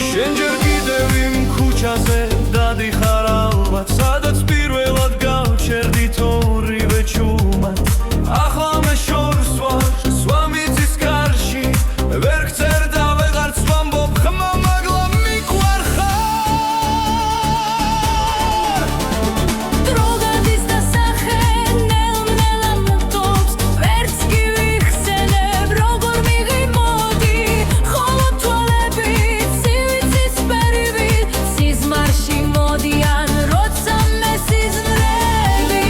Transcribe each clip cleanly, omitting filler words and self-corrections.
შენ ჯერ კიდევ იმ ქუჩაზე დადიხარ ალბათ, სადაც პირველად გავჩერდით ორივე ჩუმად. ახლა მე შორს ვარ სხვა მიწის კარში, ვერ გწერ და ვეღარც ვამბობ ხმა, მაგრამ მიყვარხარ. დრო გადის და სახე ნელ-ნელა მუტობს, ვერც კი ვიხსენებ როგორ მიღიმოდი, ხოლო თვალები ცივი ცისფერივით სიზმარში მოდიან, როცა მე სიზმრები.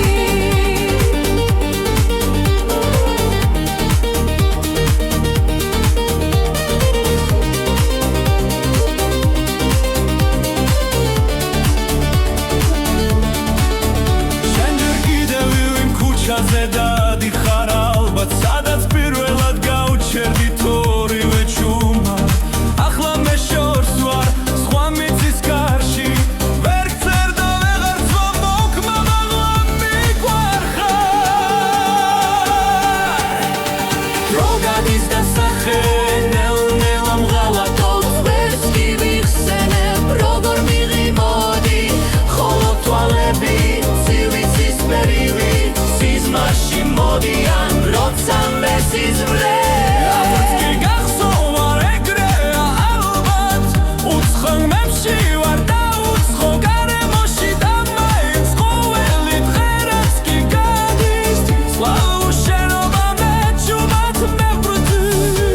შენ ჯერ კიდევ იმ ქუჩაზე დადიხარ ალბათ, სადაც პირველად გავჩერდით ორივე ჩუმად. ახლა მე შორს ვარ სხვა მიწის კარში, ვერ გწერ და ვეღარც ვამბობ ხმა, მაგრამ მიყვარხარ. დრო გადის და სახე ნელ-ნელა მღალატობს, ვერც კი ვიხსენებ როგორ მიღიმოდი, ხოლო თვალები ცივი ცისფერივით სიზმარში მოდიან, როცა მე სიზმრები. აბაც კი გახსოვარ ეგრეა ალბათ, უცხო ღმებში ვარ და უცხო გარემოში, და მაინც ყოველი დღერაც კი გადის სლავურ შენობა მე ჩუმად მებრუნდის.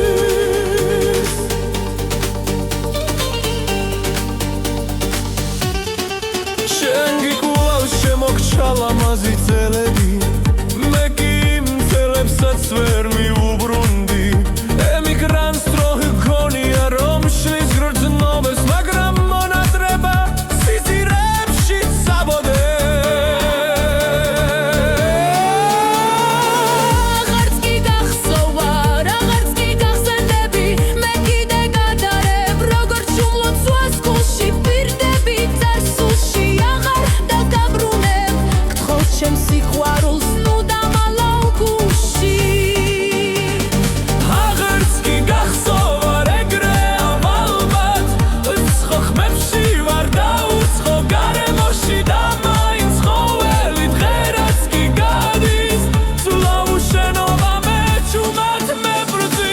შენ გიკვლავს შემოგჩა ლამაზი წელები, მე კი იმ წელებსაც ვერ მივუბრუნდი. ემიგრანტს დრო ჰგონია რომ შლის გრძნობებს, მაგრამ მონატრება სიზირებში აღარც კი გახსოვარ, აღარც კი გახსენდები, მე კიდე გადარებ როგორ ჩუმლოთ ზღვას გულში, პირდები წარსულში აღარ დაგაბრუნებ, გთხოვ ჩემ სიყვარულს ნუ დამალავ გულში. აღარც კი გახსოვარ ეგრეა ალბათ, უცხო ხმებში ვარ და უცხო გარემოში, და მაინც ყოველი დღერაც კი გადის სლავურ შენობა მე ჩუმად მებრუნდის.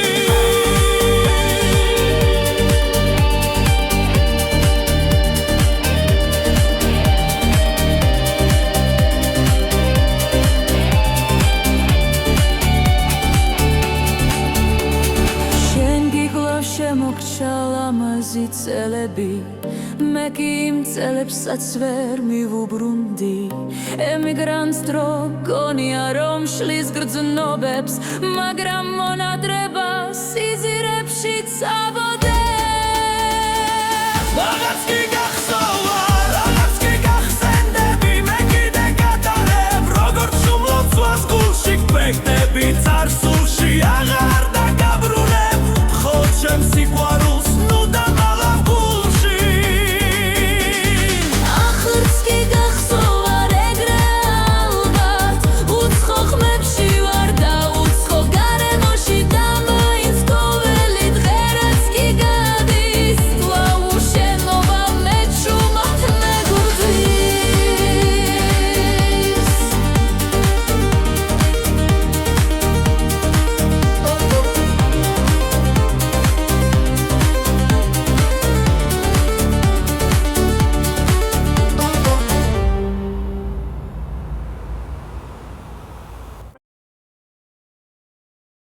შენ გიგლავ შემოგჩა ლამაზი წელები, მე კი იმ წელებსაც ვერ მივუბრუნდი. ემიგრანტს დრო გონია რომ შლის გრძნობებს, მაგრამ მონატრება სიზირებში წავოდე.